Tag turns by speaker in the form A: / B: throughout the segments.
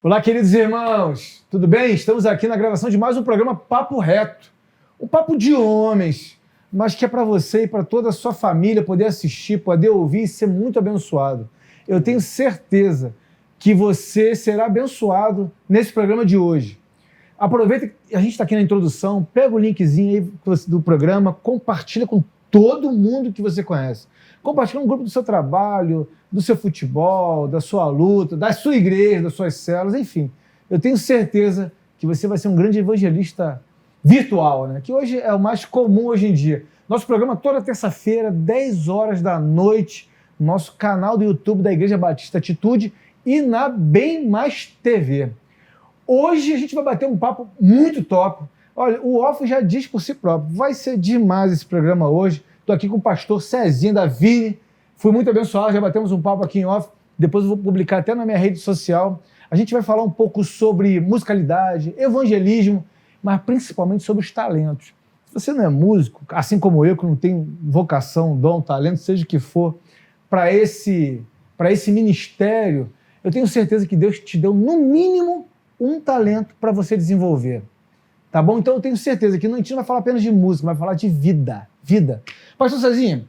A: Olá, queridos irmãos, tudo bem? Estamos aqui na gravação de mais um programa Papo Reto. Um papo de homens, mas que é para você e para toda a sua família poder assistir, poder ouvir e ser muito abençoado. Eu tenho certeza que você será abençoado nesse programa de hoje. Aproveita que a gente está aqui na introdução, pega o linkzinho aí do programa, compartilha com todo mundo que você conhece. Compartilha no grupo do seu trabalho, do seu futebol, da sua luta, da sua igreja, das suas células, enfim. Eu tenho certeza que você vai ser um grande evangelista virtual, né? Que hoje é o mais comum hoje em dia. Nosso programa toda terça-feira, 10 horas da noite, no nosso canal do YouTube da Igreja Batista Atitude e na Bem Mais TV. Hoje a gente vai bater um papo muito top. Olha, o off já diz por si próprio. Vai ser demais esse programa hoje. Estou aqui com o pastor Cezinha da Vini. Fui muito abençoado, já batemos um papo aqui em off. Depois eu vou publicar até na minha rede social. A gente vai falar um pouco sobre musicalidade, evangelismo, mas principalmente sobre os talentos. Se você não é músico, assim como eu, que não tem vocação, dom, talento, seja o que for, para esse ministério, eu tenho certeza que Deus te deu, no mínimo, um talento para você desenvolver. Tá bom? Então eu tenho certeza que a gente não vai falar apenas de música, vai falar de vida. Vida. Pastor Cezinha,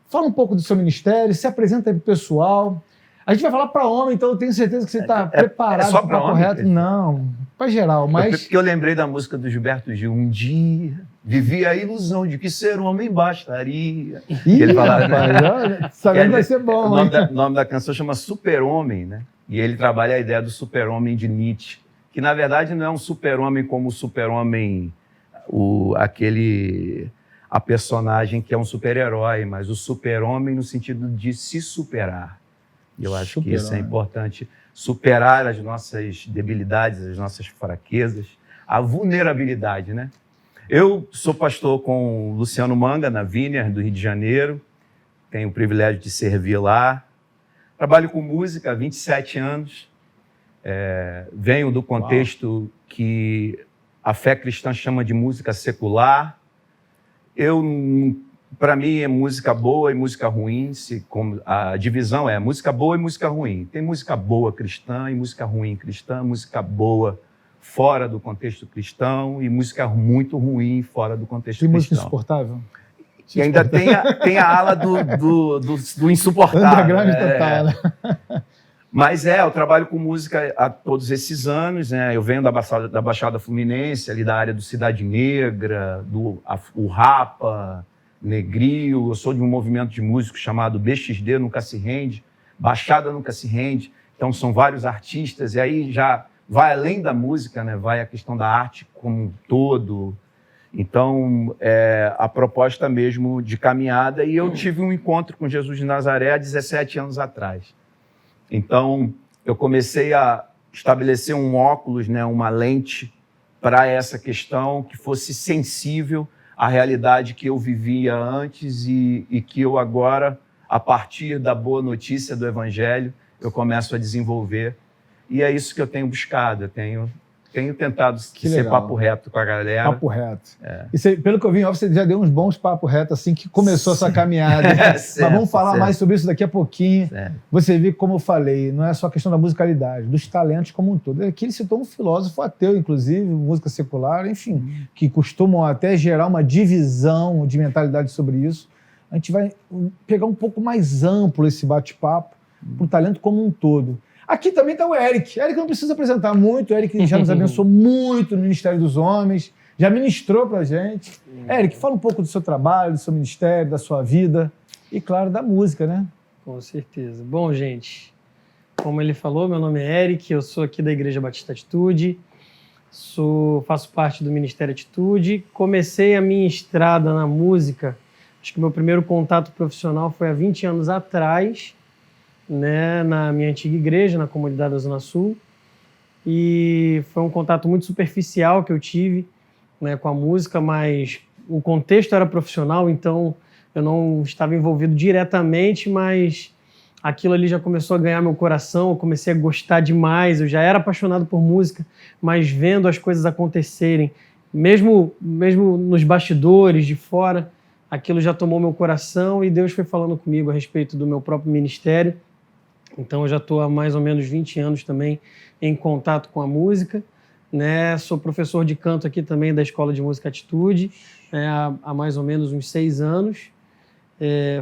A: fala um pouco do seu ministério, se apresenta aí pro pessoal. A gente vai falar para homem, então eu tenho certeza que você está preparado para o papo reto. Não, para geral, mas...
B: Porque eu lembrei da música do Gilberto Gil. Um dia vivi a ilusão de que ser homem bastaria.
A: Ih, ele fala, rapaz, olha, sabendo vai ser bom.
B: O nome da canção chama Super-Homem, né? E ele trabalha a ideia do super-homem de Nietzsche, que na verdade não é um super-homem como o super-homem, a personagem que é um super-herói, mas o super-homem no sentido de se superar. E eu acho que isso é importante, superar as nossas debilidades, as nossas fraquezas, a vulnerabilidade, né? Eu sou pastor com o Luciano Manga, na Vineyard, do Rio de Janeiro, tenho o privilégio de servir lá, trabalho com música há 27 anos, venho do contexto que a fé cristã chama de música secular. Para mim, é música boa e música ruim. A divisão é música boa e música ruim. Tem música boa cristã e música ruim cristã, música boa fora do contexto cristão e música muito ruim fora do contexto cristão.
A: Tem música insuportável?
B: E ainda tem a ala do insuportável.
A: Underground total, né?
B: Mas eu trabalho com música há todos esses anos, né? Eu venho da Baixada Fluminense, ali da área do Cidade Negra, o Rapa, Negrio. Eu sou de um movimento de músicos chamado BXD Nunca Se Rende, Baixada Nunca Se Rende. Então são vários artistas, e aí já vai além da música, né? Vai a questão da arte como um todo. Então, a proposta mesmo de caminhada, e eu tive um encontro com Jesus de Nazaré há 17 anos atrás. Então, eu comecei a estabelecer um óculos, né, uma lente para essa questão que fosse sensível à realidade que eu vivia antes e que eu agora, a partir da boa notícia do Evangelho, eu começo a desenvolver. E é isso que eu tenho buscado, eu tenho tentado ser papo reto com a galera.
A: Papo reto. Isso aí, pelo que eu vi, você já deu uns bons papo reto assim que começou essa caminhada. Certo, mas vamos falar mais sobre isso daqui a pouquinho. Certo. Você vê, como eu falei, não é só questão da musicalidade, dos talentos como um todo. Aqui ele citou um filósofo ateu, inclusive, música secular, enfim, que costumam até gerar uma divisão de mentalidade sobre isso. A gente vai pegar um pouco mais amplo esse bate-papo para o talento como um todo. Aqui também está o Eric. Eric não precisa apresentar muito. O Eric já nos abençoou muito no Ministério dos Homens. Já ministrou para a gente. Eric, fala um pouco do seu trabalho, do seu ministério, da sua vida. E, claro, da música, né?
C: Com certeza. Bom, gente, como ele falou, meu nome é Eric. Eu sou aqui da Igreja Batista Atitude. Faço parte do Ministério Atitude. Comecei a minha estrada na música. Acho que o meu primeiro contato profissional foi há 20 anos atrás, né, na minha antiga igreja, na comunidade da Zona Sul, e foi um contato muito superficial que eu tive, né, com a música, mas o contexto era profissional, então eu não estava envolvido diretamente, mas aquilo ali já começou a ganhar meu coração, eu comecei a gostar demais, eu já era apaixonado por música, mas vendo as coisas acontecerem, mesmo nos bastidores, de fora, aquilo já tomou meu coração e Deus foi falando comigo a respeito do meu próprio ministério. Então eu já estou há mais ou menos 20 anos também em contato com a música, né? Sou professor de canto aqui também da Escola de Música Atitude, né? Há mais ou menos uns 6 anos.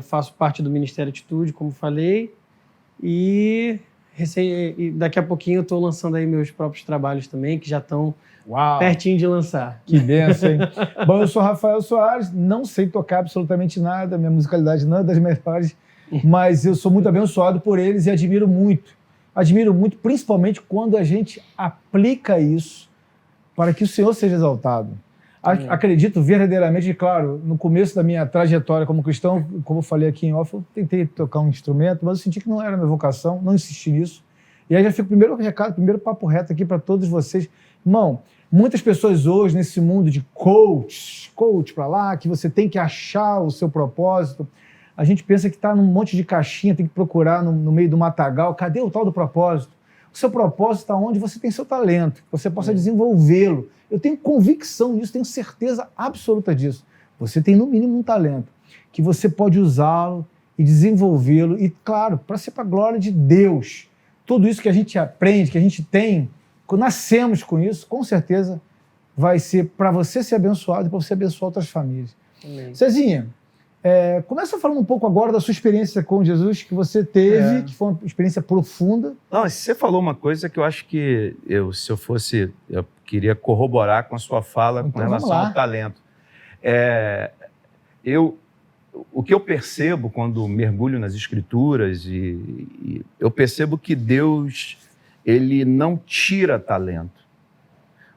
C: Faço parte do Ministério Atitude, como falei, e daqui a pouquinho eu estou lançando aí meus próprios trabalhos também, que já estão pertinho de lançar.
A: Que benção, hein? Bom, eu sou Rafael Soares, não sei tocar absolutamente nada, minha musicalidade não é das melhores, mas eu sou muito abençoado por eles e admiro muito, principalmente quando a gente aplica isso para que o Senhor seja exaltado. Acredito verdadeiramente, claro, no começo da minha trajetória como cristão, como eu falei aqui em off, eu tentei tocar um instrumento, mas eu senti que não era a minha vocação, não insisti nisso. E aí já fica o primeiro recado, primeiro papo reto aqui para todos vocês. Irmão, muitas pessoas hoje nesse mundo de coach para lá, que você tem que achar o seu propósito, a gente pensa que está num monte de caixinha, tem que procurar no meio do matagal, cadê o tal do propósito? O seu propósito está onde você tem seu talento, que você possa desenvolvê-lo. Eu tenho convicção nisso, tenho certeza absoluta disso. Você tem, no mínimo, um talento, que você pode usá-lo e desenvolvê-lo, e, claro, para ser para a glória de Deus. Tudo isso que a gente aprende, que a gente tem, quando nascemos com isso, com certeza vai ser para você ser abençoado e para você abençoar outras famílias.
C: Amém.
A: Cezinha, começa falando um pouco agora da sua experiência com Jesus, que você teve, que foi uma experiência profunda.
B: Não, você falou uma coisa que eu acho que eu queria corroborar com a sua fala
A: Então,
B: com relação ao talento. O que eu percebo quando mergulho nas Escrituras, e eu percebo que Deus, ele não tira talento.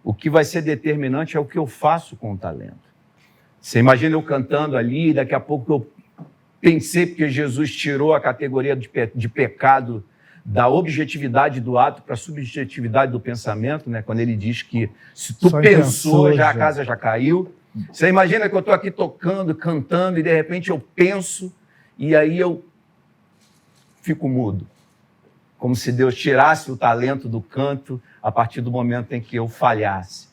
B: O que vai ser determinante é o que eu faço com o talento. Você imagina eu cantando ali, daqui a pouco eu pensei, porque Jesus tirou a categoria de pecado da objetividade do ato para a subjetividade do pensamento, né? Quando ele diz que se tu pensou, a casa já caiu. Você imagina que eu estou aqui tocando, cantando, e de repente eu penso, e aí eu fico mudo. Como se Deus tirasse o talento do canto a partir do momento em que eu falhasse.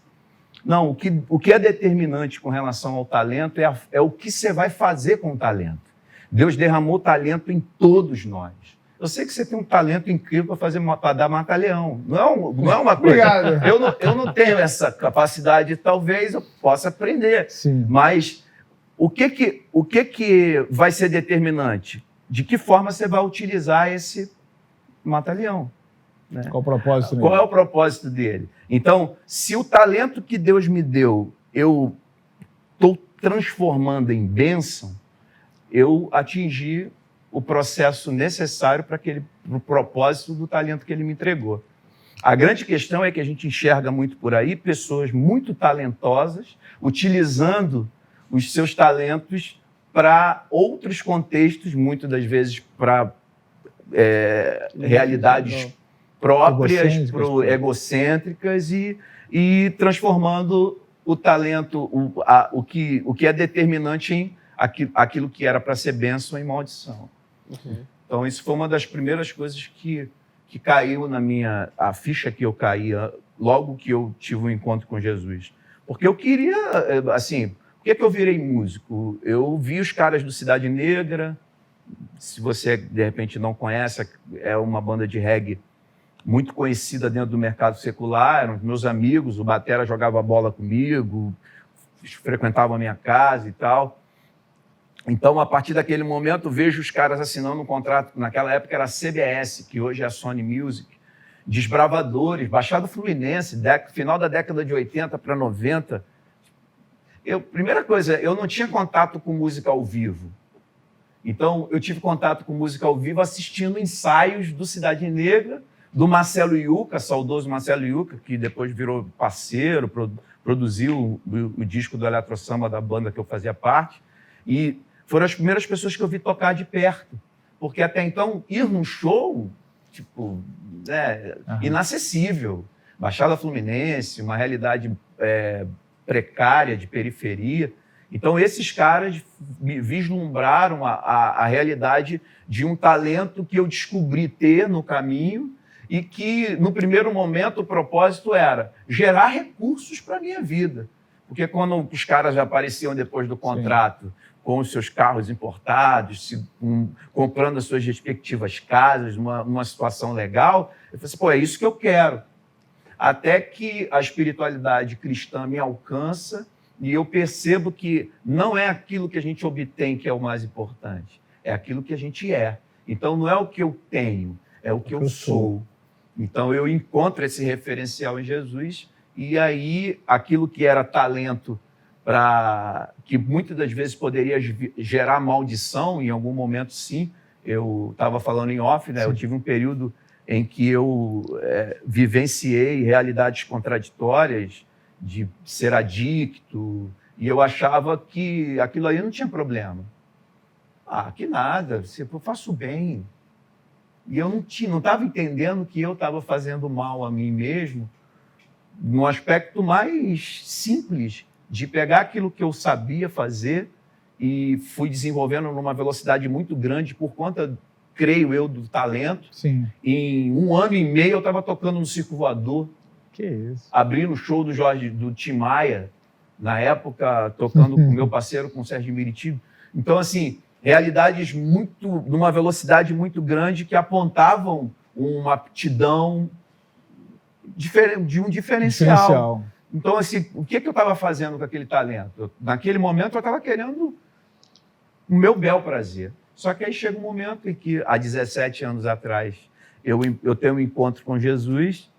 B: Não, o que é determinante com relação ao talento é o que você vai fazer com o talento. Deus derramou talento em todos nós. Eu sei que você tem um talento incrível para dar mata-leão. Não é uma coisa...
A: Obrigado.
B: Eu não tenho essa capacidade, talvez eu possa aprender.
A: Sim.
B: Mas o que vai ser determinante? De que forma você vai utilizar esse mata-leão? Né?
A: Qual o propósito?
B: Qual é o propósito dele? Então, se o talento que Deus me deu, eu estou transformando em bênção, eu atingi o processo necessário para o propósito do talento que ele me entregou. A grande questão é que a gente enxerga muito por aí pessoas muito talentosas utilizando os seus talentos para outros contextos, muitas das vezes para realidades próprias, egocêntricas e transformando o talento, o que é determinante em aquilo que era para ser bênção em maldição.
C: Uhum.
B: Então, isso foi uma das primeiras coisas que caiu a ficha que eu caía logo que eu tive um encontro com Jesus. Porque eu queria, assim, por que eu virei músico? Eu vi os caras do Cidade Negra, se você de repente não conhece, é uma banda de reggae muito conhecida dentro do mercado secular, eram meus amigos, o batera jogava bola comigo, frequentava a minha casa e tal. Então, a partir daquele momento, vejo os caras assinando um contrato, naquela época era a CBS, que hoje é a Sony Music, desbravadores, Baixada Fluminense, final da década de 80 para 90. Primeira coisa, eu não tinha contato com música ao vivo. Então, eu tive contato com música ao vivo assistindo ensaios do Cidade Negra, do Marcelo Yuca, saudoso Marcelo Yuca, que depois virou parceiro, produziu o disco do Eletro Samba da banda que eu fazia parte, e foram as primeiras pessoas que eu vi tocar de perto, porque até então ir num show, inacessível, Baixada Fluminense, uma realidade precária de periferia. Então esses caras me vislumbraram a realidade de um talento que eu descobri ter no caminho e que, no primeiro momento, o propósito era gerar recursos para a minha vida. Porque quando os caras já apareciam depois do contrato com os seus carros importados, comprando as suas respectivas casas, numa situação legal. Eu falei assim, pô, é isso que eu quero. Até que a espiritualidade cristã me alcança e eu percebo que não é aquilo que a gente obtém que é o mais importante, é aquilo que a gente é. Então, não é o que eu tenho, é o que eu sou. Então, eu encontro esse referencial em Jesus e aí aquilo que era talento que muitas das vezes poderia gerar maldição, em algum momento, sim. Eu estava falando em off, né? Eu tive um período em que eu vivenciei realidades contraditórias de ser adicto, e eu achava que aquilo aí não tinha problema. Que nada, eu faço bem. E eu não estava entendendo que eu estava fazendo mal a mim mesmo, no aspecto mais simples, de pegar aquilo que eu sabia fazer e fui desenvolvendo numa velocidade muito grande por conta, creio eu, do talento.
A: Sim.
B: Em 1 ano e meio eu estava tocando no Circo Voador.
A: Que isso?
B: Abrindo o show do Tim Maia, na época, tocando com meu parceiro, com o Sérgio Miriti. Então, assim, realidades numa velocidade muito grande que apontavam uma aptidão de um diferencial. Então, assim, o que eu estava fazendo com aquele talento? Naquele momento, eu estava querendo o meu bel prazer. Só que aí chega um momento em que, há 17 anos atrás, eu tenho um encontro com Jesus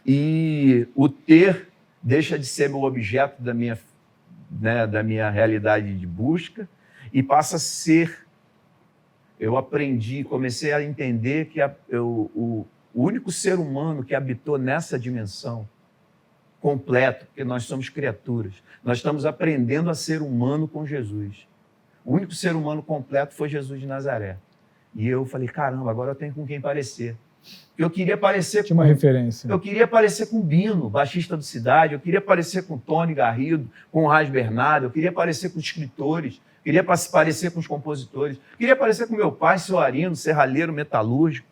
B: e o ter deixa de ser meu objeto da minha realidade de busca e passa a ser. Eu aprendi, comecei a entender que o único ser humano que habitou nessa dimensão completo, porque nós somos criaturas. Nós estamos aprendendo a ser humano com Jesus. O único ser humano completo foi Jesus de Nazaré. E eu falei, caramba, agora eu tenho com quem parecer. Eu queria parecer
A: Tinha uma referência.
B: Eu queria parecer com o Bino, baixista do Cidade. Eu queria parecer com o Tony Garrido, com o Raz Bernardo. Eu queria parecer com os escritores. Queria parecer com os compositores. Queria parecer com meu pai, seu Arino, serralheiro metalúrgico.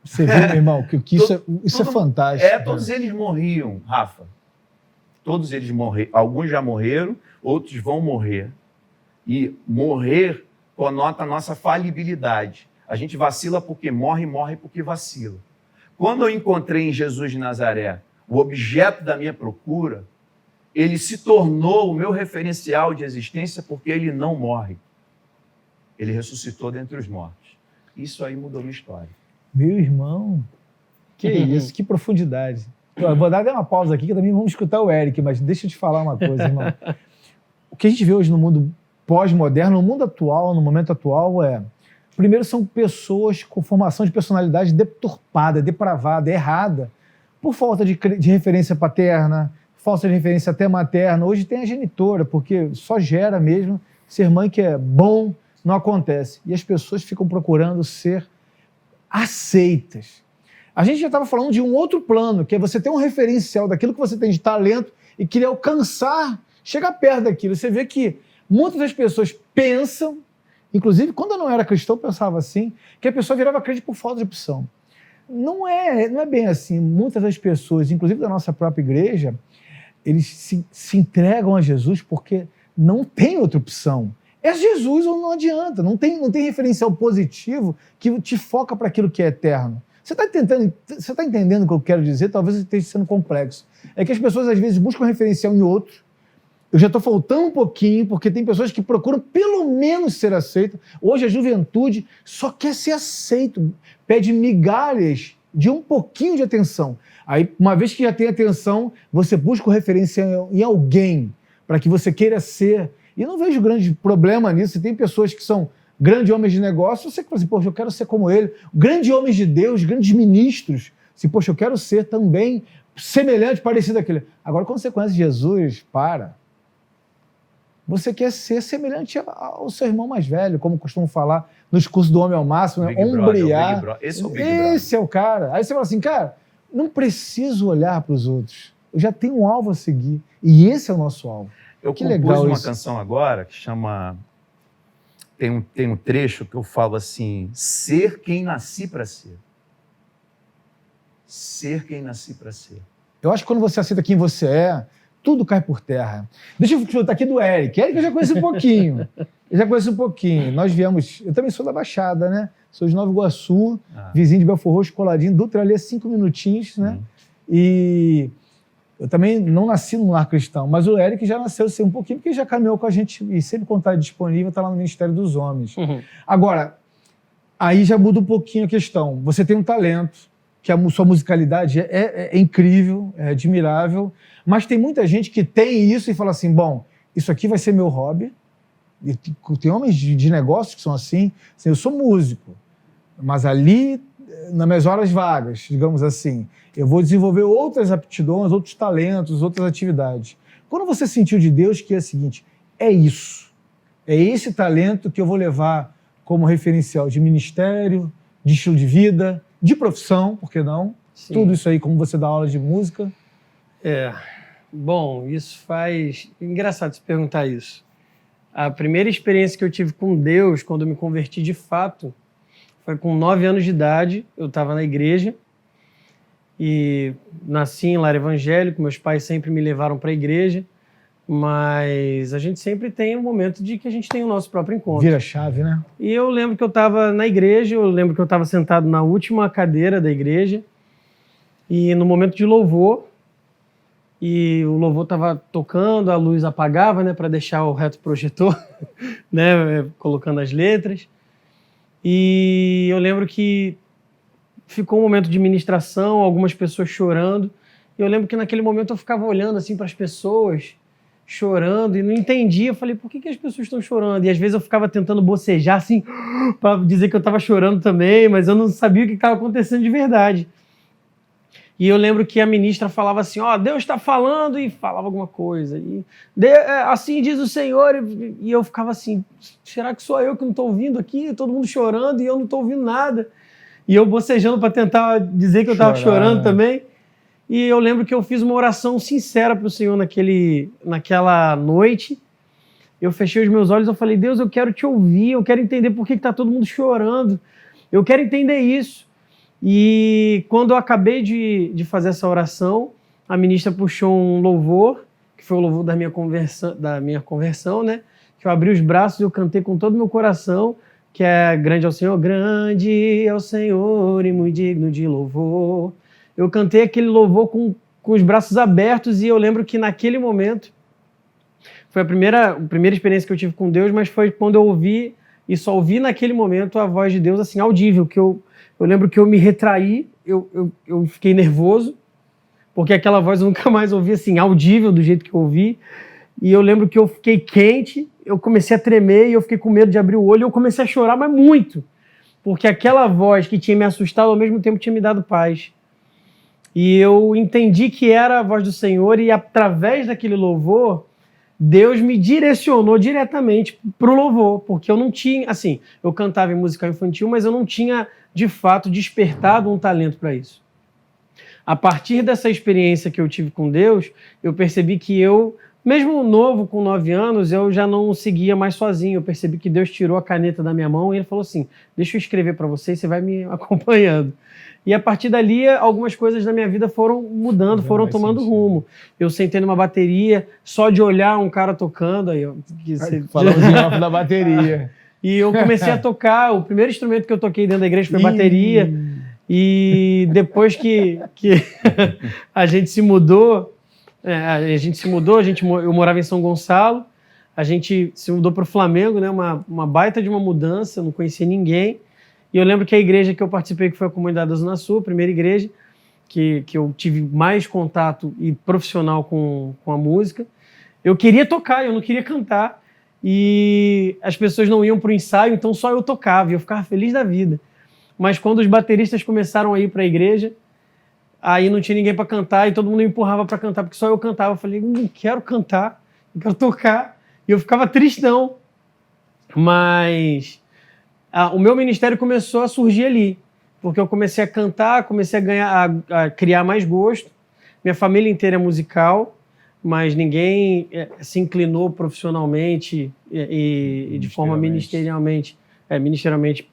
A: Você viu, meu irmão, que isso é fantástico.
B: Todos eles morriam, Rafa. Todos eles morreram. Alguns já morreram, outros vão morrer. E morrer conota a nossa falibilidade. A gente vacila porque morre porque vacila. Quando eu encontrei em Jesus de Nazaré o objeto da minha procura, ele se tornou o meu referencial de existência porque ele não morre. Ele ressuscitou dentre os mortos. Isso aí mudou minha história.
A: Meu irmão, que isso, que profundidade. Eu vou dar uma pausa aqui, que também vamos escutar o Eric, mas deixa eu te falar uma coisa, irmão. O que a gente vê hoje no mundo pós-moderno, no mundo atual, no momento atual, primeiro são pessoas com formação de personalidade deturpada, depravada, errada, por falta de referência paterna, falta de referência até materna. Hoje tem a genitora, porque só gera mesmo, ser mãe que é bom, não acontece. E as pessoas ficam procurando ser aceitas. A gente já estava falando de um outro plano, que é você ter um referencial daquilo que você tem de talento e querer alcançar, chegar perto daquilo. Você vê que muitas das pessoas pensam, inclusive quando eu não era cristão, eu pensava assim, que a pessoa virava crente por falta de opção. Não é bem assim. Muitas das pessoas, inclusive da nossa própria igreja, eles se entregam a Jesus porque não tem outra opção. É Jesus ou não adianta. Não tem referencial positivo que te foca para aquilo que é eterno. Você está entendendo o que eu quero dizer? Talvez esteja sendo complexo. É que as pessoas às vezes buscam referencial em outro. Eu já estou faltando um pouquinho, porque tem pessoas que procuram pelo menos ser aceito. Hoje a juventude só quer ser aceito, pede migalhas de um pouquinho de atenção. Aí, uma vez que já tem atenção, você busca referência em alguém para que você queira ser. E eu não vejo grande problema nisso. Tem pessoas que são grandes homens de negócio, você que fala assim, poxa, eu quero ser como ele. Grandes homens de Deus, grandes ministros, assim, poxa, eu quero ser também semelhante, parecido àquele. Agora, quando você conhece Jesus, você quer ser semelhante ao seu irmão mais velho, como costumam falar nos cursos do Homem ao Máximo, né? Ombrear.
B: Esse é o Big Brother.
A: Esse é o cara. Aí você fala assim, cara, não preciso olhar para os outros. Eu já tenho um alvo a seguir. E esse é o nosso alvo.
B: Eu
A: que
B: compus
A: legal
B: uma
A: isso.
B: canção agora que chama... Tem um trecho que eu falo assim, ser quem nasci para ser. Ser quem nasci para ser.
A: Eu acho que quando você aceita quem você é, tudo cai por terra. Deixa eu escutar aqui do Eric. Eric eu já conheço um pouquinho. Nós viemos... Eu também sou da Baixada, né? Sou de Nova Iguaçu, vizinho de Belfor Roxo, coladinho, Dutra ali, 5 minutinhos, né? E eu também não nasci num lar cristão, mas o Eric já nasceu assim, um pouquinho, porque já caminhou com a gente e sempre quando está disponível, está lá no Ministério dos Homens. Agora, aí já muda um pouquinho a questão. Você tem um talento, que a sua musicalidade é incrível, é admirável, mas tem muita gente que tem isso e fala assim, bom, isso aqui vai ser meu hobby. E tem homens de negócios que são assim, eu sou músico, mas ali, nas minhas horas vagas, digamos assim, eu vou desenvolver outras aptidões, outros talentos, outras atividades. Quando você sentiu de Deus que é o seguinte, é isso, é esse talento que eu vou levar como referencial de ministério, de estilo de vida, de profissão, por que não? Sim. Tudo isso aí, como você dá aula de música.
C: Bom, isso faz... Engraçado você perguntar isso. A primeira experiência que eu tive com Deus, quando eu me converti de fato, foi com 9 anos de idade. Eu estava na igreja e nasci em lar evangélico. Meus pais sempre me levaram para a igreja, mas a gente sempre tem um momento de que a gente tem o nosso próprio encontro.
A: Vira chave, né?
C: E eu lembro que eu estava na igreja, eu lembro que eu estava sentado na última cadeira da igreja e no momento de louvor, e o louvor estava tocando, a luz apagava, né, para deixar o reto projetor, né, colocando as letras. E eu lembro que ficou um momento de ministração, algumas pessoas chorando. E eu lembro que naquele momento eu ficava olhando assim para as pessoas chorando e não entendia. Eu falei, por que as pessoas estão chorando? E às vezes eu ficava tentando bocejar assim para dizer que eu estava chorando também, mas eu não sabia o que estava acontecendo de verdade. E eu lembro que a ministra falava assim, Deus está falando, e falava alguma coisa. E assim diz o Senhor. E eu ficava assim, será que sou eu que não estou ouvindo aqui? Todo mundo chorando e eu não estou ouvindo nada. E eu bocejando para tentar dizer que eu estava chorando também. E eu lembro que eu fiz uma oração sincera para o Senhor naquela noite. Eu fechei os meus olhos e falei, Deus, eu quero te ouvir, eu quero entender por que está todo mundo chorando. Eu quero entender isso. E quando eu acabei de fazer essa oração, a ministra puxou um louvor, que foi o louvor da minha conversão, né? Que eu abri os braços e eu cantei com todo o meu coração, que é grande é o Senhor e muito digno de louvor. Eu cantei aquele louvor com os braços abertos e eu lembro que naquele momento foi a primeira experiência que eu tive com Deus, mas foi quando eu ouvi e só ouvi naquele momento a voz de Deus assim audível, que eu lembro que eu me retraí, eu fiquei nervoso, porque aquela voz eu nunca mais ouvi assim, audível do jeito que eu ouvi. E eu lembro que eu fiquei quente, eu comecei a tremer e eu fiquei com medo de abrir o olho e eu comecei a chorar, mas muito. Porque aquela voz que tinha me assustado, ao mesmo tempo tinha me dado paz. E eu entendi que era a voz do Senhor e através daquele louvor, Deus me direcionou diretamente para o louvor, porque eu não tinha, assim, eu cantava em musical infantil, mas eu não tinha, de fato, despertado um talento para isso. A partir dessa experiência que eu tive com Deus, eu percebi que eu, mesmo novo, com 9 anos, eu já não seguia mais sozinho. Eu percebi que Deus tirou a caneta da minha mão e Ele falou assim, deixa eu escrever para você e você vai me acompanhando. E a partir dali, algumas coisas da minha vida foram mudando, foram tomando rumo. Eu sentei numa bateria, só de olhar um cara tocando. Aí
A: falamos em off da bateria.
C: E eu comecei a tocar. O primeiro instrumento que eu toquei dentro da igreja foi bateria. E depois que a gente se mudou, eu morava em São Gonçalo, a gente se mudou para o Flamengo, né? Uma baita de uma mudança, eu não conhecia ninguém. E eu lembro que a igreja que eu participei, que foi a Comunidade da Zona Sul, a primeira igreja, que eu tive mais contato e profissional com a música, eu queria tocar, eu não queria cantar. E as pessoas não iam para o ensaio, então só eu tocava, e eu ficava feliz da vida. Mas quando os bateristas começaram a ir para a igreja, aí não tinha ninguém para cantar, e todo mundo me empurrava para cantar, porque só eu cantava. Eu falei, não quero cantar, eu quero tocar. E eu ficava tristão. Mas o meu ministério começou a surgir ali, porque eu comecei a cantar, comecei a criar mais gosto. Minha família inteira é musical, mas ninguém se inclinou profissionalmente e de forma ministerialmente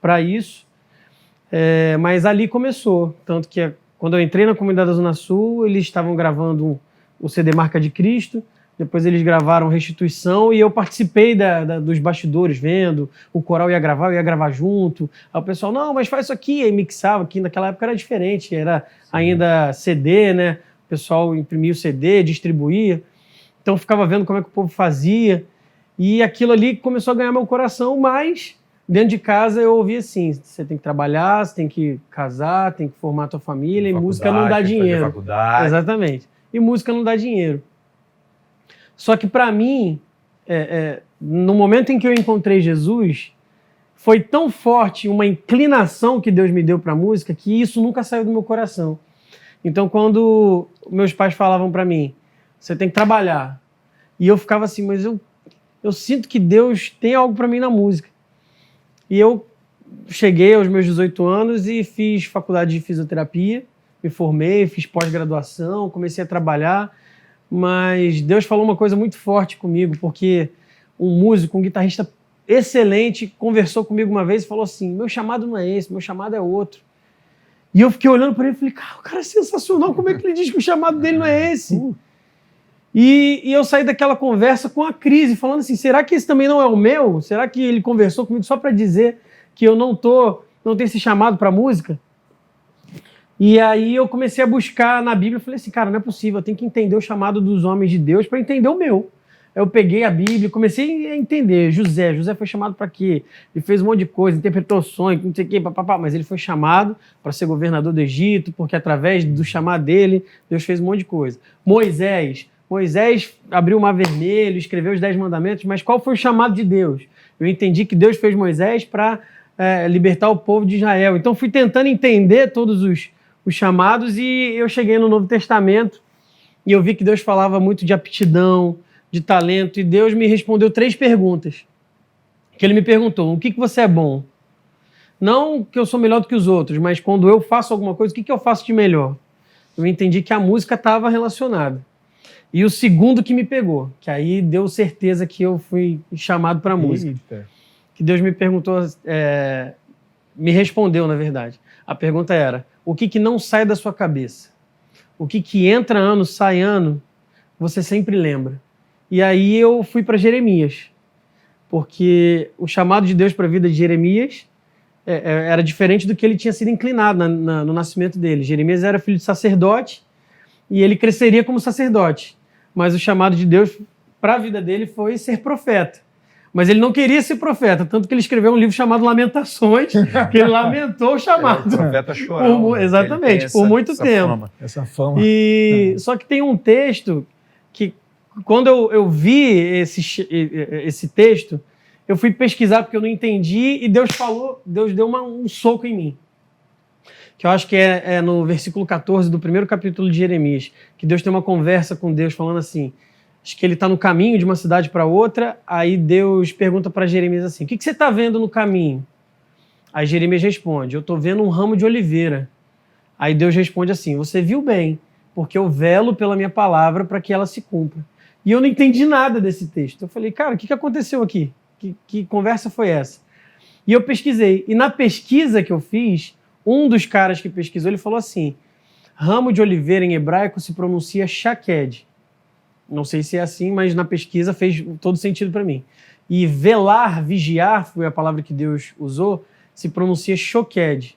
C: para isso. Mas ali começou, tanto que quando eu entrei na Comunidade da Zona Sul, eles estavam gravando o CD Marca de Cristo, depois eles gravaram Restituição e eu participei dos bastidores, vendo, o coral ia gravar, eu ia gravar junto. Aí o pessoal, não, mas faz isso aqui, aí mixava, que naquela época era diferente, era ainda CD, né? O pessoal imprimia o CD, distribuía. Então eu ficava vendo como é que o povo fazia. E aquilo ali começou a ganhar meu coração, mas dentro de casa eu ouvia assim, você tem que trabalhar, você tem que casar, tem que formar a tua família, e música não dá dinheiro. Exatamente. E música não dá dinheiro. Só que para mim, no momento em que eu encontrei Jesus, foi tão forte uma inclinação que Deus me deu para a música que isso nunca saiu do meu coração. Então quando meus pais falavam para mim, você tem que trabalhar, e eu ficava assim, mas eu sinto que Deus tem algo para mim na música. E eu cheguei aos meus 18 anos e fiz faculdade de fisioterapia, me formei, fiz pós-graduação, comecei a trabalhar, mas Deus falou uma coisa muito forte comigo, porque um músico, um guitarrista excelente, conversou comigo uma vez e falou assim, meu chamado não é esse, meu chamado é outro. E eu fiquei olhando para ele e falei, cara, o cara é sensacional, como é que ele diz que o chamado dele não é esse? E eu saí daquela conversa com a crise, falando assim, será que esse também não é o meu? Será que ele conversou comigo só para dizer que eu não tenho esse chamado para música? E aí eu comecei a buscar na Bíblia, falei assim, cara, não é possível, eu tenho que entender o chamado dos homens de Deus para entender o meu. Eu peguei a Bíblia, comecei a entender, José foi chamado para quê? Ele fez um monte de coisa, interpretou sonhos, não sei o quê, mas ele foi chamado para ser governador do Egito, porque através do chamado dele, Deus fez um monte de coisa. Moisés abriu o Mar Vermelho, escreveu os 10 mandamentos, mas qual foi o chamado de Deus? Eu entendi que Deus fez Moisés para libertar o povo de Israel. Então fui tentando entender todos os chamados e eu cheguei no Novo Testamento e eu vi que Deus falava muito de aptidão, de talento, e Deus me respondeu 3 perguntas. Que ele me perguntou, o que você é bom? Não que eu sou melhor do que os outros, mas quando eu faço alguma coisa, o que eu faço de melhor? Eu entendi que a música estava relacionada. E o segundo que me pegou, que aí deu certeza que eu fui chamado para a música. Que Deus me perguntou, me respondeu, na verdade. A pergunta era, o que não sai da sua cabeça? O que entra ano, sai ano, você sempre lembra. E aí eu fui para Jeremias, porque o chamado de Deus para a vida de Jeremias era diferente do que ele tinha sido inclinado no nascimento dele. Jeremias era filho de sacerdote e ele cresceria como sacerdote. Mas o chamado de Deus para a vida dele foi ser profeta. Mas ele não queria ser profeta, tanto que ele escreveu um livro chamado Lamentações, que ele lamentou o chamado.
B: O profeta chorou.
C: Exatamente, por muito tempo.
A: Essa fama.
C: Só que tem um texto que, quando eu vi esse texto, eu fui pesquisar porque eu não entendi e Deus deu um soco em mim. Que eu acho que é no versículo 14 do primeiro capítulo de Jeremias, que Deus tem uma conversa com Deus falando assim, acho que ele está no caminho de uma cidade para outra, aí Deus pergunta para Jeremias assim, o que você está vendo no caminho? Aí Jeremias responde, eu estou vendo um ramo de oliveira. Aí Deus responde assim, você viu bem, porque eu velo pela minha palavra para que ela se cumpra. E eu não entendi nada desse texto. Eu falei, cara, o que aconteceu aqui? Que conversa foi essa? E eu pesquisei. E na pesquisa que eu fiz, um dos caras que pesquisou, ele falou assim, ramo de oliveira em hebraico se pronuncia shaked. Não sei se é assim, mas na pesquisa fez todo sentido para mim. E velar, vigiar, foi a palavra que Deus usou, se pronuncia shoked.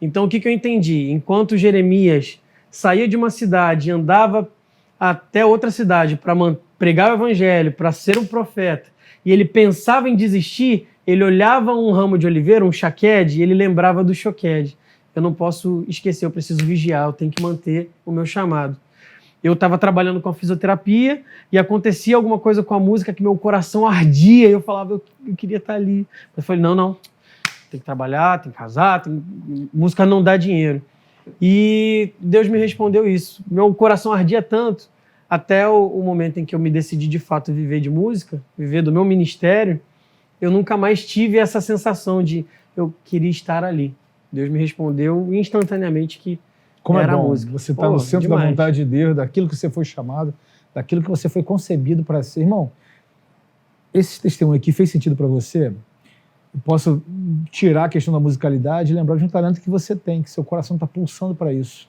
C: Então o que eu entendi? Enquanto Jeremias saía de uma cidade e andava até outra cidade para pregar o evangelho, para ser um profeta, e ele pensava em desistir, ele olhava um ramo de oliveira, um shaked, e ele lembrava do shoked. Eu não posso esquecer, eu preciso vigiar, eu tenho que manter o meu chamado. Eu estava trabalhando com a fisioterapia e acontecia alguma coisa com a música que meu coração ardia, e eu falava, eu queria estar ali. Eu falei, não, tem que trabalhar, tem que casar, música não dá dinheiro. E Deus me respondeu isso. Meu coração ardia tanto, até o momento em que eu me decidi de fato viver de música, viver do meu ministério, eu nunca mais tive essa sensação de eu queria estar ali. Deus me respondeu instantaneamente que
A: como
C: era
A: é bom,
C: a música.
A: você está no centro da vontade de Deus, daquilo que você foi chamado, daquilo que você foi concebido para ser. Irmão, esse testemunho aqui fez sentido para você? Eu posso tirar a questão da musicalidade e lembrar de um talento que você tem, que seu coração está pulsando para isso.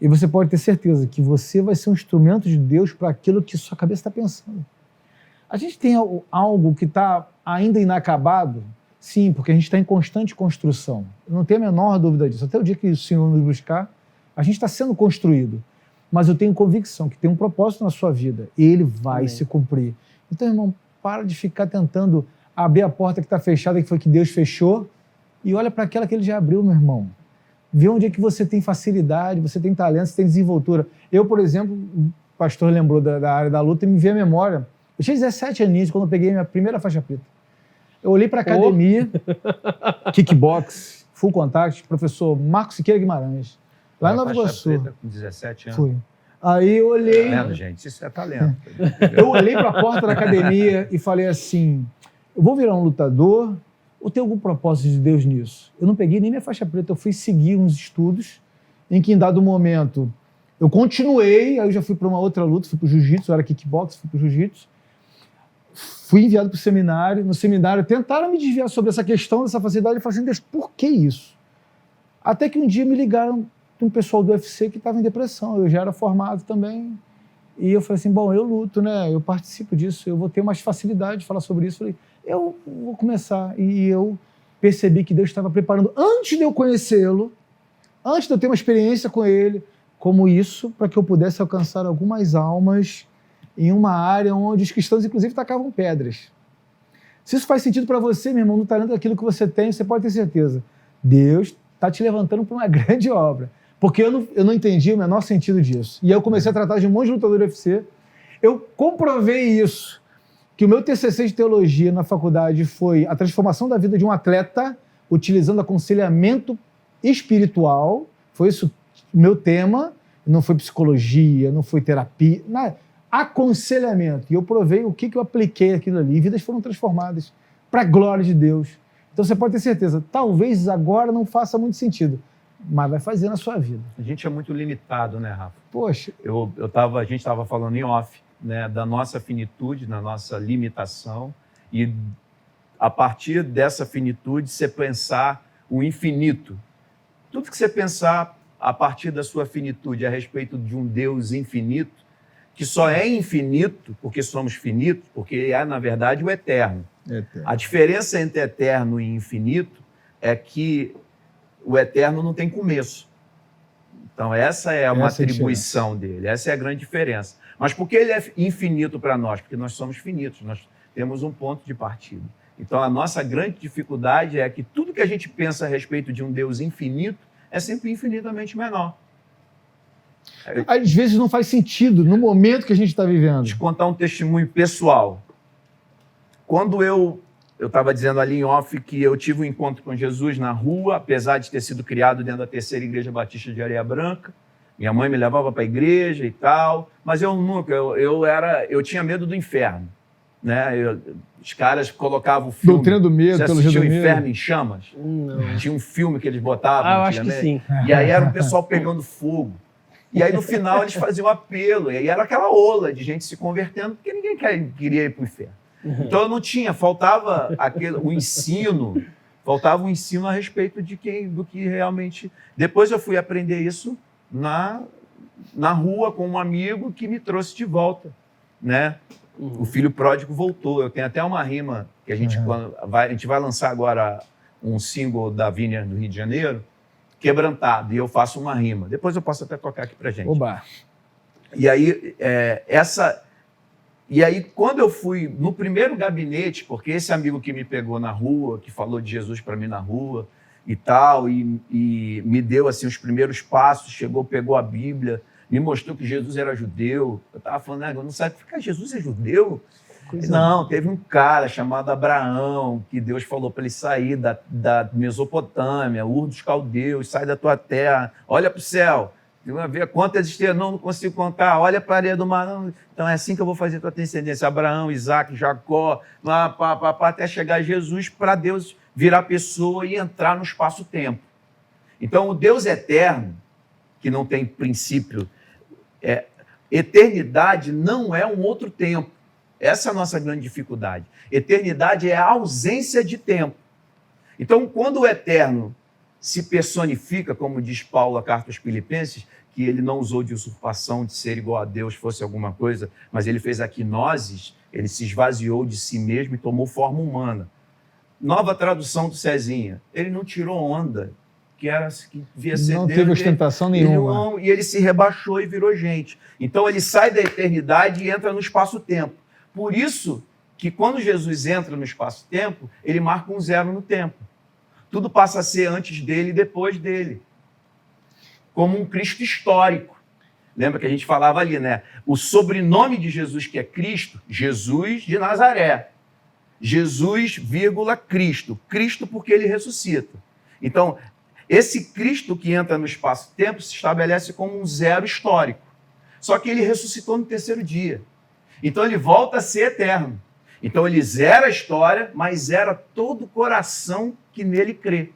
A: E você pode ter certeza que você vai ser um instrumento de Deus para aquilo que sua cabeça está pensando. A gente tem algo que está ainda inacabado? Sim, porque a gente está em constante construção. Eu não tenho a menor dúvida disso. Até o dia que o Senhor nos buscar, a gente está sendo construído. Mas eu tenho convicção que tem um propósito na sua vida e ele vai
C: Amém.
A: se cumprir. Então, irmão, para de ficar tentando abrir a porta que está fechada, que foi que Deus fechou, e olha para aquela que ele já abriu, meu irmão. Vê onde é que você tem facilidade, você tem talento, você tem desenvoltura. Eu, por exemplo, o pastor lembrou da área da luta e me veio à memória. Eu tinha 17 aninhos quando eu peguei minha primeira faixa preta. Eu olhei para a academia, kickbox, full contact, professor Marcos Siqueira Guimarães, lá em Nova Iguaçu.
B: Preta com 17 anos.
A: Fui. Aí eu olhei...
B: Tá vendo, gente? Isso é talento.
A: Eu olhei para a porta da academia e falei assim, eu vou virar um lutador ou tem algum propósito de Deus nisso? Eu não peguei nem minha faixa preta, eu fui seguir uns estudos em que em dado momento eu continuei, aí eu já fui para uma outra luta, fui para o jiu-jitsu, eu era kickbox, fui para o jiu-jitsu, fui enviado para o seminário, no seminário tentaram me desviar sobre essa questão dessa facilidade, eu falei assim, Deus, por que isso? Até que um dia me ligaram um pessoal do UFC que estava em depressão, eu já era formado também, e eu falei assim, bom, eu luto, né, eu participo disso, eu vou ter mais facilidade de falar sobre isso, falei, eu vou começar, e eu percebi que Deus estava preparando, antes de eu conhecê-lo, antes de eu ter uma experiência com ele, como isso, para que eu pudesse alcançar algumas almas em uma área onde os cristãos, inclusive, tacavam pedras. Se isso faz sentido para você, meu irmão, no talento daquilo que você tem, você pode ter certeza, Deus está te levantando para uma grande obra. Porque eu não entendi o menor sentido disso. E aí eu comecei a tratar de um monte de lutador do UFC. Eu comprovei isso, que o meu TCC de teologia na faculdade foi a transformação da vida de um atleta utilizando aconselhamento espiritual. Foi isso o meu tema. Não foi psicologia, não foi terapia, nada. Aconselhamento. E eu provei o que eu apliquei aquilo ali. E vidas foram transformadas para a glória de Deus. Então você pode ter certeza, talvez agora não faça muito sentido, mas vai fazer na sua vida.
B: A gente é muito limitado, né, Rafa?
A: Poxa.
B: A gente estava falando em off, né, da nossa finitude, da nossa limitação, e a partir dessa finitude, você pensar o infinito. Tudo que você pensar a partir da sua finitude a respeito de um Deus infinito, que só é infinito porque somos finitos, porque é, na verdade, o eterno. A diferença entre eterno e infinito é que o eterno não tem começo. Então, essa é uma atribuição dele, essa é a grande diferença. Mas por que ele é infinito para nós? Porque nós somos finitos, nós temos um ponto de partida. Então, a nossa grande dificuldade é que tudo que a gente pensa a respeito de um Deus infinito é sempre infinitamente menor.
A: Às vezes não faz sentido no momento que a gente está vivendo.
B: Vou te contar um testemunho pessoal. Quando eu estava dizendo ali em off que eu tive um encontro com Jesus na rua, apesar de ter sido criado dentro da terceira igreja batista de Areia Branca. Minha mãe me levava para a igreja e tal, mas eu nunca, eu tinha medo do inferno. Né? Os caras colocavam o filme.
A: Doutrina do Medo,
B: você assistiu o Inferno em Chamas?
C: Não.
B: Tinha um filme que eles botavam.
C: Eu acho que sim.
B: E aí era o pessoal pegando fogo. E aí no final eles faziam apelo, e aí era aquela ola de gente se convertendo, porque ninguém queria ir para o inferno. Então eu não tinha, faltava o ensino a respeito do que realmente... Depois eu fui aprender isso na rua com um amigo que me trouxe de volta, né? O filho pródigo voltou. Eu tenho até uma rima que a gente vai lançar agora um single da Vineyard do Rio de Janeiro, Quebrantado, e eu faço uma rima. Depois eu posso até tocar aqui pra gente.
A: Oba.
B: E aí, E aí, quando eu fui no primeiro gabinete, porque esse amigo que me pegou na rua, que falou de Jesus para mim na rua e tal, e me deu assim os primeiros passos, pegou a Bíblia, me mostrou que Jesus era judeu. Eu estava falando, eu não sabe ficar, Jesus é judeu? Não, teve um cara chamado Abraão, que Deus falou para ele sair da Mesopotâmia, Ur dos Caldeus, sai da tua terra, olha para o céu. Ver quantas estrelas, não consigo contar, olha para a areia do mar. Não. Então é assim que eu vou fazer a tua descendência. Abraão, Isaac, Jacó, até chegar a Jesus, para Deus virar pessoa e entrar no espaço-tempo. Então o Deus eterno, que não tem princípio, eternidade não é um outro tempo. Essa é a nossa grande dificuldade. Eternidade é a ausência de tempo. Então quando o eterno se personifica, como diz Paulo, a carta aos Filipenses, que ele não usou de usurpação, de ser igual a Deus, fosse alguma coisa, mas ele fez a quinoses, ele se esvaziou de si mesmo e tomou forma humana. Nova tradução do Cezinha, ele não tirou onda, que devia ser
A: não
B: Deus.
A: Teve ostentação nenhuma.
B: E ele se rebaixou e virou gente. Então ele sai da eternidade e entra no espaço-tempo. Por isso que quando Jesus entra no espaço-tempo, ele marca um 0 no tempo. Tudo passa a ser antes dele e depois dele. Como um Cristo histórico. Lembra que a gente falava ali, né? O sobrenome de Jesus, que é Cristo, Jesus de Nazaré. Jesus, vírgula, Cristo. Cristo porque ele ressuscita. Então, esse Cristo que entra no espaço-tempo se estabelece como um 0 histórico. Só que ele ressuscitou no 3º dia. Então, ele volta a ser eterno. Então, ele zera a história, mas zera todo o coração que nele crê.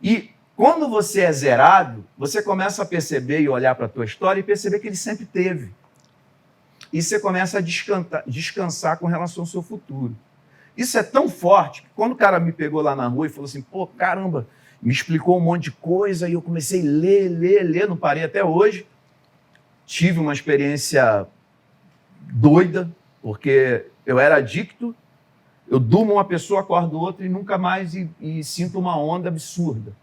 B: E quando você é zerado, você começa a perceber e olhar para a tua história e perceber que ele sempre teve. E você começa a descansar com relação ao seu futuro. Isso é tão forte que quando o cara me pegou lá na rua e falou assim, pô, caramba, me explicou um monte de coisa e eu comecei a ler, não parei até hoje. Tive uma experiência doida, porque eu era adicto, eu durmo uma pessoa, acordo outra e nunca mais e sinto uma onda absurda.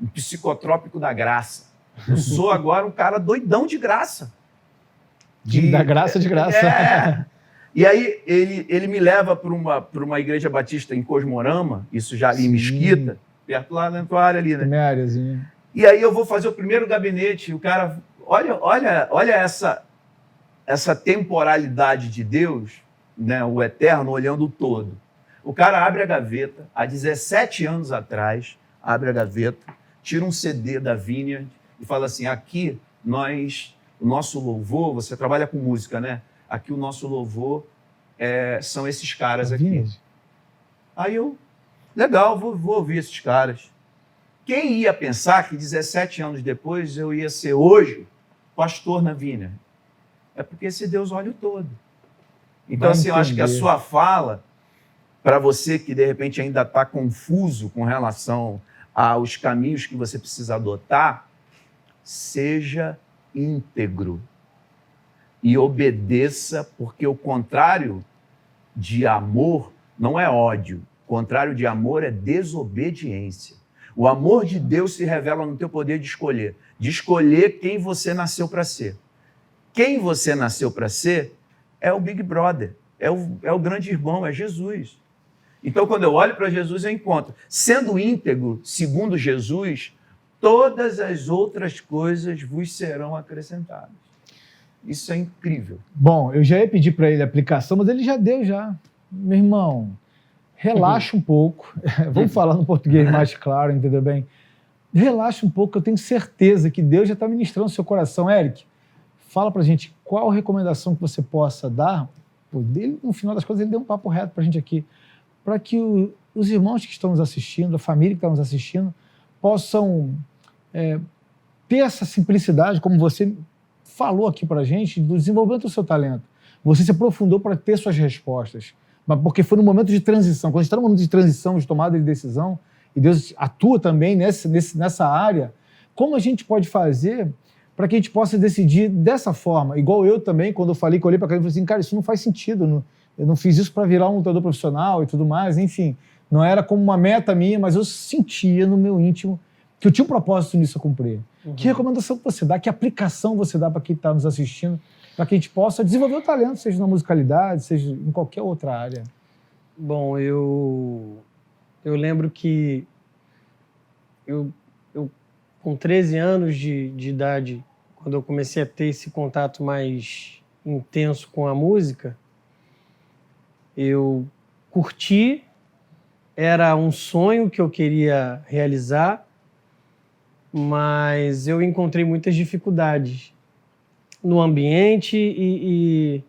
B: Um psicotrópico da graça. Eu sou agora um cara doidão de graça.
A: Da graça de graça.
B: É. E aí ele me leva para uma igreja batista em Cosmorama, isso já ali em Mesquita, perto lá na tua área ali, né?
A: Minha áreazinha.
B: E aí eu vou fazer o primeiro gabinete, e o cara, olha essa temporalidade de Deus, né, o eterno olhando o todo. O cara abre a gaveta, há 17 anos atrás, abre a gaveta, tira um CD da Vineyard e fala assim, aqui o nosso louvor, você trabalha com música, né? Aqui o nosso louvor são esses caras aqui. Aí eu, legal, vou ouvir esses caras. Quem ia pensar que 17 anos depois eu ia ser hoje pastor na Vineyard? É porque esse Deus olha o todo. Então, assim, eu acho que a sua fala, para você que de repente ainda está confuso com relação aos caminhos que você precisa adotar, seja íntegro e obedeça, porque o contrário de amor não é ódio, o contrário de amor é desobediência. O amor de Deus se revela no teu poder de escolher quem você nasceu para ser. Quem você nasceu para ser é o Big Brother, é o grande irmão, é Jesus. Então, quando eu olho para Jesus, eu encontro, sendo íntegro, segundo Jesus, todas as outras coisas vos serão acrescentadas. Isso é incrível.
A: Bom, eu já ia pedir para ele a aplicação, mas ele já deu já. Meu irmão, relaxa um pouco. Vamos falar no português mais claro, entendeu bem? Relaxa um pouco, eu tenho certeza que Deus já está ministrando o seu coração. Eric, fala para a gente qual recomendação que você possa dar. Pô, no final das contas, ele deu um papo reto para a gente aqui, para que os irmãos que estão nos assistindo, a família que está nos assistindo, possam ter essa simplicidade, como você falou aqui para a gente, do desenvolvimento do seu talento. Você se aprofundou para ter suas respostas, mas porque foi no momento de transição. Quando a gente está no momento de transição, de tomada de decisão, e Deus atua também nessa área, como a gente pode fazer para que a gente possa decidir dessa forma? Igual eu também, quando eu falei, que eu olhei para a cara e falei assim, cara, isso não faz sentido, eu não fiz isso para virar um lutador profissional e tudo mais, enfim, não era como uma meta minha, mas eu sentia no meu íntimo que eu tinha um propósito nisso a cumprir. Uhum. Que recomendação que você dá, que aplicação você dá para quem está nos assistindo, para que a gente possa desenvolver o talento, seja na musicalidade, seja em qualquer outra área?
C: Bom, eu lembro que eu com 13 anos de idade, quando eu comecei a ter esse contato mais intenso com a música, eu curti, era um sonho que eu queria realizar, mas eu encontrei muitas dificuldades no ambiente e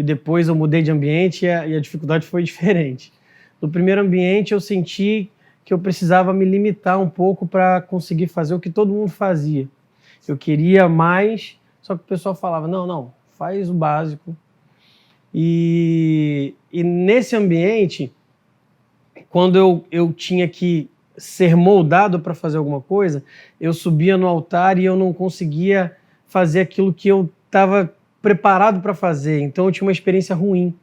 C: depois eu mudei de ambiente e a dificuldade foi diferente. No primeiro ambiente eu senti que eu precisava me limitar um pouco para conseguir fazer o que todo mundo fazia. Eu queria mais, só que o pessoal falava, não, faz o básico. E nesse ambiente, quando eu tinha que ser moldado para fazer alguma coisa, eu subia no altar e eu não conseguia fazer aquilo que eu estava preparado para fazer. Então eu tinha uma experiência ruim.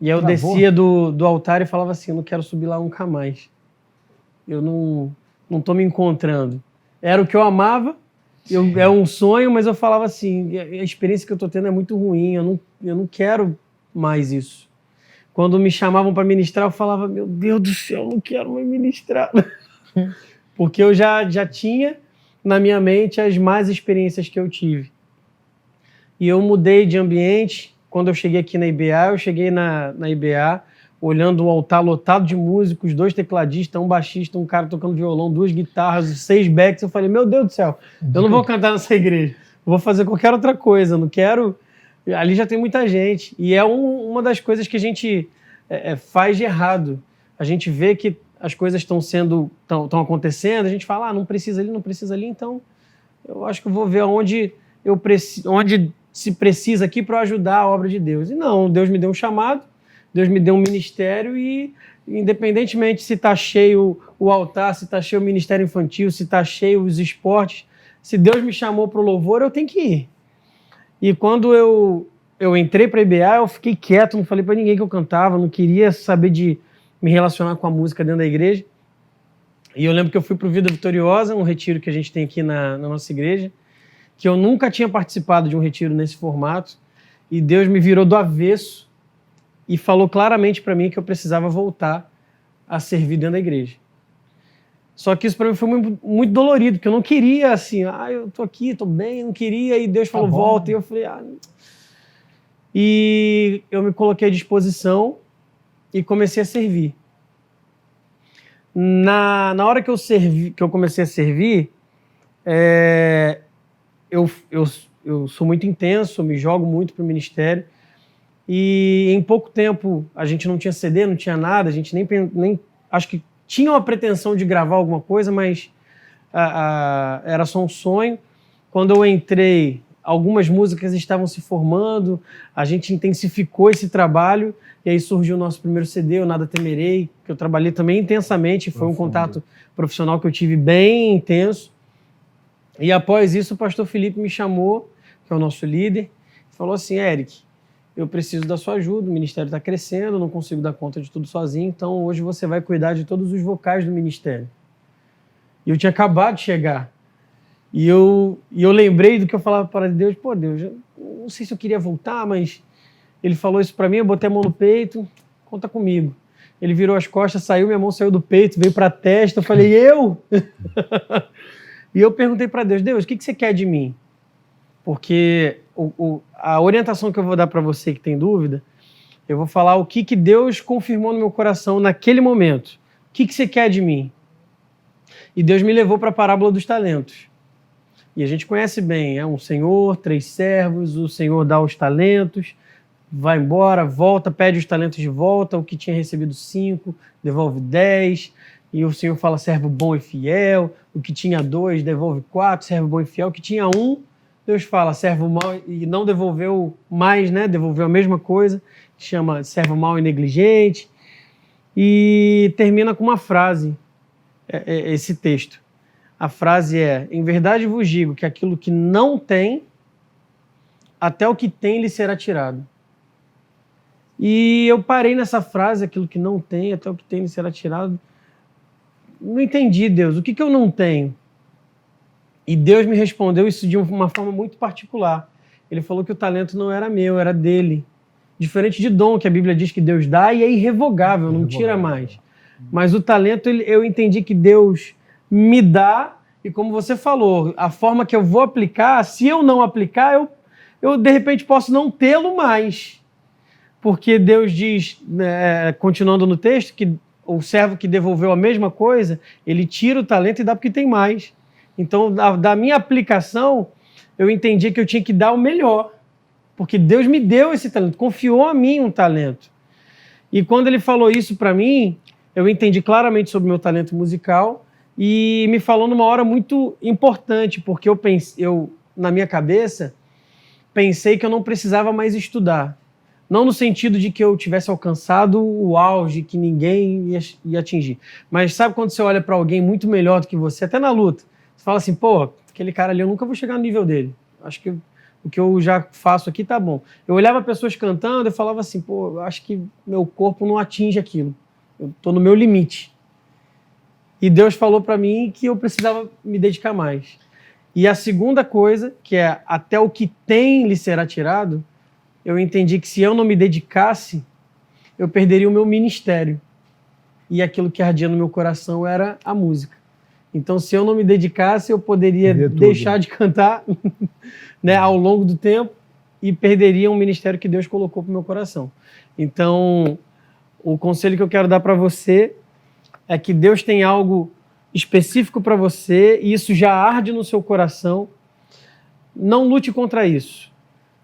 C: E aí eu descia do altar e falava assim, eu não quero subir lá nunca mais. Eu não estou me encontrando. Era o que eu amava, é um sonho, mas eu falava assim, a experiência que eu estou tendo é muito ruim, eu não quero mais isso. Quando me chamavam para ministrar, eu falava, meu Deus do céu, eu não quero mais ministrar. Porque eu já tinha na minha mente as más experiências que eu tive. E eu mudei de ambiente. Quando eu cheguei aqui na IBA, eu cheguei na IBA, olhando o altar lotado de músicos, 2 tecladistas, um baixista, um cara tocando violão, 2 guitarras, 6 backs. Eu falei, meu Deus do céu, eu não vou cantar nessa igreja. Eu vou fazer qualquer outra coisa, eu não quero... Ali já tem muita gente. E é uma das coisas que a gente faz de errado. A gente vê que as coisas estão acontecendo, a gente fala, não precisa ali, então eu acho que eu vou ver onde se precisa aqui para ajudar a obra de Deus. E não, Deus me deu um chamado, Deus me deu um ministério e, independentemente se está cheio o altar, se está cheio o ministério infantil, se está cheio os esportes, se Deus me chamou para o louvor, eu tenho que ir. E quando eu entrei para a IBA, eu fiquei quieto, não falei para ninguém que eu cantava, não queria saber de me relacionar com a música dentro da igreja. E eu lembro que eu fui para o Vida Vitoriosa, um retiro que a gente tem aqui na nossa igreja, que eu nunca tinha participado de um retiro nesse formato, e Deus me virou do avesso e falou claramente para mim que eu precisava voltar a servir dentro da igreja. Só que isso para mim foi muito, muito dolorido, porque eu não queria assim, eu tô aqui, tô bem, não queria, e Deus falou, volta, e eu falei, E eu me coloquei à disposição e comecei a servir. Na hora que eu comecei a servir, eu sou muito intenso, me jogo muito para o ministério, e em pouco tempo a gente não tinha CD, não tinha nada, a gente nem acho que tinha uma pretensão de gravar alguma coisa, mas era só um sonho. Quando eu entrei, algumas músicas estavam se formando, a gente intensificou esse trabalho, e aí surgiu o nosso primeiro CD, o Nada Temerei, que eu trabalhei também intensamente, foi um contato profissional que eu tive bem intenso. E após isso, o pastor Felipe me chamou, que é o nosso líder, e falou assim, Eric, eu preciso da sua ajuda, o ministério está crescendo, não consigo dar conta de tudo sozinho, então hoje você vai cuidar de todos os vocais do ministério. E eu tinha acabado de chegar. E eu lembrei do que eu falava para Deus, Deus, eu não sei se eu queria voltar, mas ele falou isso para mim, eu botei a mão no peito, conta comigo. Ele virou as costas, minha mão saiu do peito, veio para a testa, eu falei, eu? E eu perguntei para Deus, o que você quer de mim? Porque a orientação que eu vou dar para você que tem dúvida, eu vou falar o que Deus confirmou no meu coração naquele momento. O que você quer de mim? E Deus me levou para a parábola dos talentos. E a gente conhece bem, um senhor, 3 servos, o senhor dá os talentos, vai embora, volta, pede os talentos de volta, o que tinha recebido 5, devolve 10, e o senhor fala, servo bom e fiel, o que tinha 2, devolve 4, servo bom e fiel, o que tinha 1, Deus fala, servo mau, e não devolveu mais, né? Devolveu a mesma coisa, que chama servo mau e negligente, e termina com uma frase, esse texto. A frase é, em verdade vos digo que aquilo que não tem, até o que tem lhe será tirado. E eu parei nessa frase, aquilo que não tem, até o que tem lhe será tirado. Não entendi, Deus, o que eu não tenho? E Deus me respondeu isso de uma forma muito particular. Ele falou que o talento não era meu, era dele. Diferente de dom, que a Bíblia diz que Deus dá e é irrevogável, não tira mais. Mas o talento, eu entendi que Deus me dá, e como você falou, a forma que eu vou aplicar, se eu não aplicar, eu de repente posso não tê-lo mais. Porque Deus diz, continuando no texto, que o servo que devolveu a mesma coisa, ele tira o talento e dá porque tem mais. Então, da minha aplicação, eu entendi que eu tinha que dar o melhor, porque Deus me deu esse talento, confiou a mim um talento. E quando ele falou isso para mim, eu entendi claramente sobre o meu talento musical e me falou numa hora muito importante, porque eu na minha cabeça, pensei que eu não precisava mais estudar. Não no sentido de que eu tivesse alcançado o auge que ninguém ia atingir. Mas sabe quando você olha para alguém muito melhor do que você, até na luta, você fala assim, pô, aquele cara ali, eu nunca vou chegar no nível dele. Acho que o que eu já faço aqui tá bom. Eu olhava pessoas cantando e falava assim, pô, eu acho que meu corpo não atinge aquilo. Eu tô no meu limite. E Deus falou para mim que eu precisava me dedicar mais. E a segunda coisa, que é até o que tem lhe será tirado, eu entendi que se eu não me dedicasse, eu perderia o meu ministério. E aquilo que ardia no meu coração era a música. Então, se eu não me dedicasse, eu poderia deixar de cantar né, ao longo do tempo e perderia um ministério que Deus colocou para o meu coração. Então, o conselho que eu quero dar para você é que Deus tem algo específico para você e isso já arde no seu coração. Não lute contra isso,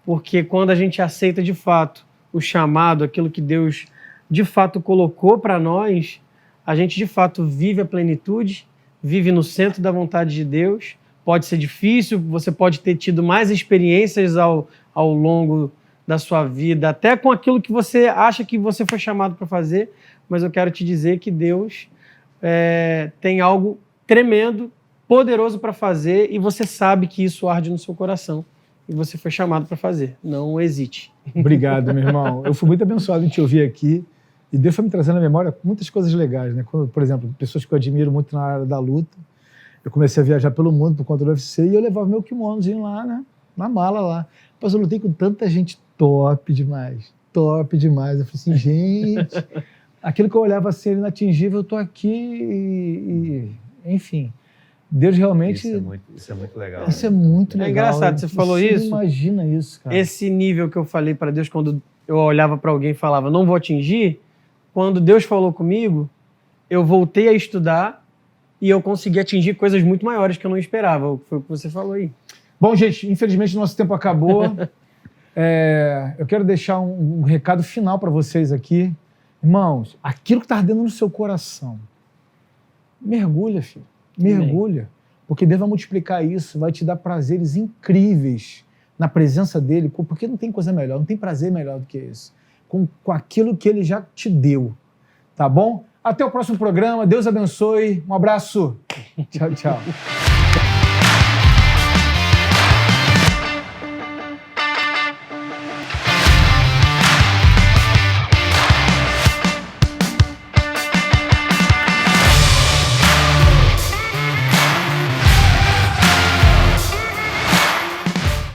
C: porque quando a gente aceita de fato o chamado, aquilo que Deus de fato colocou para nós, a gente de fato vive a plenitude, vive no centro da vontade de Deus. Pode ser difícil, você pode ter tido mais experiências ao longo da sua vida, até com aquilo que você acha que você foi chamado para fazer, mas eu quero te dizer que Deus tem algo tremendo, poderoso para fazer e você sabe que isso arde no seu coração e você foi chamado para fazer. Não hesite.
A: Obrigado, meu irmão. Eu fui muito abençoado em te ouvir aqui e Deus foi me trazendo à memória muitas coisas legais, né? Quando, por exemplo, pessoas que eu admiro muito na área da luta, eu comecei a viajar pelo mundo por conta do UFC e eu levava meu kimonozinho lá, né? Na mala lá. Mas eu lutei com tanta gente top demais. Eu falei assim, gente, aquilo que eu olhava assim, inatingível, eu tô aqui enfim, Deus realmente...
B: Isso é muito legal.
A: Isso é muito legal.
C: É engraçado, você falou isso.
A: Imagina isso, cara.
C: Esse nível que eu falei para Deus quando eu olhava para alguém e falava, não vou atingir, quando Deus falou comigo, eu voltei a estudar e eu consegui atingir coisas muito maiores que eu não esperava. Foi o que você falou aí.
A: Bom, gente, infelizmente nosso tempo acabou. Eu quero deixar um recado final para vocês aqui. Irmãos, aquilo que está ardendo no seu coração, mergulha, filho. Mergulha. Porque Deus vai multiplicar isso, vai te dar prazeres incríveis na presença dEle, porque não tem coisa melhor, não tem prazer melhor do que isso. Com aquilo que Ele já te deu. Tá bom? Até o próximo programa. Deus abençoe. Um abraço. Tchau, tchau.